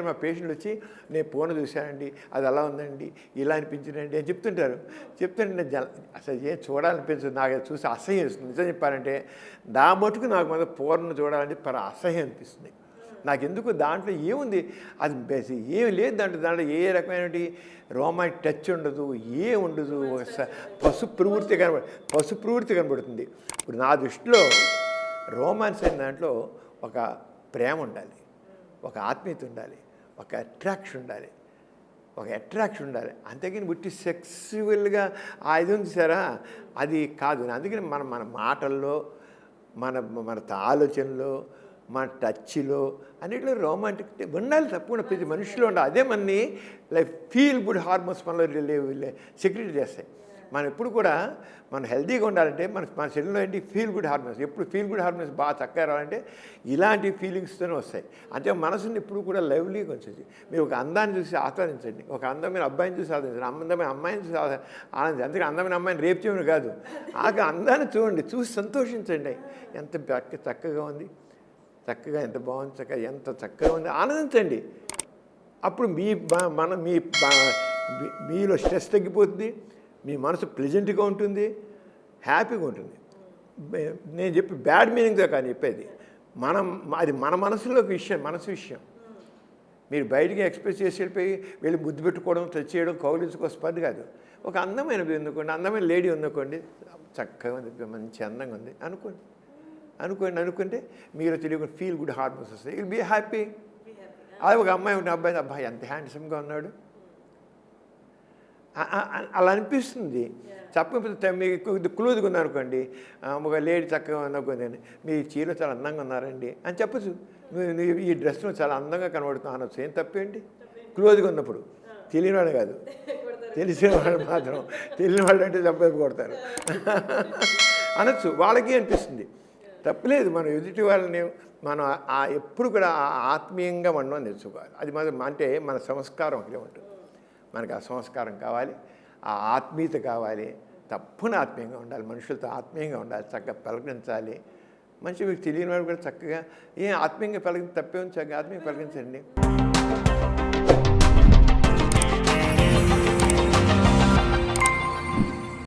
దగ్గర మా పేషెంట్లు వచ్చి నేను పూర్ణ చూశానండి, అది అలా ఉందండి, ఇలా అనిపించిందండి అని చెప్తుంటే అసలు ఏం చూడాలనిపించదు, నాకు అది చూసి అసహ్యం ఇస్తుంది. నిజం చెప్పాలంటే మటుకు నాకు మన పూర్ణ చూడాలంటే అసహ్యం అనిపిస్తుంది. నాకెందుకు దాంట్లో ఏముంది, అది ఏమి లేదు దాంట్లో ఏ రకమైనటువంటి రోమాంటిక్ టచ్ ఉండదు, ఉండదు. పశు ప్రవృత్తి కనబడుతుంది. ఇప్పుడు నా దృష్టిలో రోమాన్స్ అయిన దాంట్లో ఒక ప్రేమ ఉండాలి, ఒక ఆత్మీయత ఉండాలి, ఒక అట్రాక్షన్ ఉండాలి. అంతేగాని బుట్టి సెక్సువల్గా ఇది ఉంది సారా, అది కాదు. అందుకని మన మాటల్లో, మన ఆలోచనలో, మన టచ్లో అన్నింటిలో రొమాంటిక్ ఉండాలి, తప్పకుండా ప్రతి మనిషిలో ఉండాలి. అదే మనని ఫీల్ గుడ్ హార్మోన్స్ మనలో సెక్రెట్ చేస్తాయి. మనం ఎప్పుడు కూడా మనం హెల్తీగా ఉండాలంటే మన శరీరంలో ఏంటి ఫీల్ గుడ్ హార్మోన్స్, ఎప్పుడు ఫీల్ గుడ్ హార్మోన్స్ బాగా చక్కగా రావాలంటే ఇలాంటి ఫీలింగ్స్తోనే వస్తాయి. అంటే మనసుని ఎప్పుడు కూడా లవ్లీగా ఉంచండి. మీరు ఒక అందాన్ని చూసి ఆస్వాదించండి, ఒక అందమైన అబ్బాయిని చూసి ఆస్వాదించండి, అందమైన అమ్మాయిని చూసి ఆనందించండి. అందుకే అందమైన అమ్మాయిని రేపు చేయమని కాదు, ఆ అందాన్ని చూసి సంతోషించండి. ఎంత చక్కగా ఉంది, చక్కగా ఎంత బాగుంది, ఎంత చక్కగా ఉంది, ఆనందించండి. అప్పుడు మీలో స్ట్రెస్ తగ్గిపోతుంది, మీ మనసు ప్లెజెంట్గా ఉంటుంది, హ్యాపీగా ఉంటుంది. నేను చెప్పి బ్యాడ్ మీనింగ్తో కానీ చెప్పేది అది మన మనసు విషయం. మీరు బయటికి ఎక్స్ప్రెస్ చేసి వెళ్ళి ముద్దు పెట్టుకోవడం, టచ్ చేయడం, కౌలించుకోవడం కాదు. ఒక అందమైన ఎందుకోండి, అందమైన లేడీ ఉందనుకోండి, చక్కగా ఉంది, మంచి అందంగా ఉంది అనుకుంటే మీరు తెలియకుండా ఫీల్ గుడ్ హార్మోన్స్ వస్తాయి, విల్ బీ హ్యాపీ. అది ఒక అమ్మాయి ఉంటే అబ్బాయి ఎంత హ్యాండ్సమ్గా ఉన్నాడు అలా అనిపిస్తుంది. చెప్పకపోతే మీకు క్లోజ్గా ఉందనుకోండి, ఒక లేడీ చక్కగా ఉందనుకోండి, మీ చీరలో చాలా అందంగా ఉన్నారండి అని చెప్పచ్చు. ఈ డ్రెస్లో చాలా అందంగా కనబడుతున్నాను అనొచ్చు, ఏం తప్పేంటి? క్లోజ్గా ఉన్నప్పుడు. తెలియనివాడు కాదు, తెలిసిన వాళ్ళు మాత్రం, తెలియని వాళ్ళు అంటే చెప్పేసి కొడతారు అనొచ్చు, వాళ్ళకి అనిపిస్తుంది. తప్పలేదు. మనం ఎదుటి వాళ్ళని మనం ఎప్పుడు కూడా ఆత్మీయంగా ఉండడం నేర్చుకోవాలి. అది అంటే మన సంస్కారం ఒకటే ఉంటుంది. మనకు ఆ సంస్కారం కావాలి, ఆ ఆత్మీయత కావాలి. తప్పని ఆత్మీయంగా ఉండాలి, మనుషులతో ఆత్మీయంగా ఉండాలి, చక్కగా పలకరించాలి. మంచి మీకు తెలియని వాడు కూడా చక్కగా ఆత్మీయంగా పలకరించి తప్పే ఉంది, చక్కగా ఆత్మీయంగా పలకరించండి.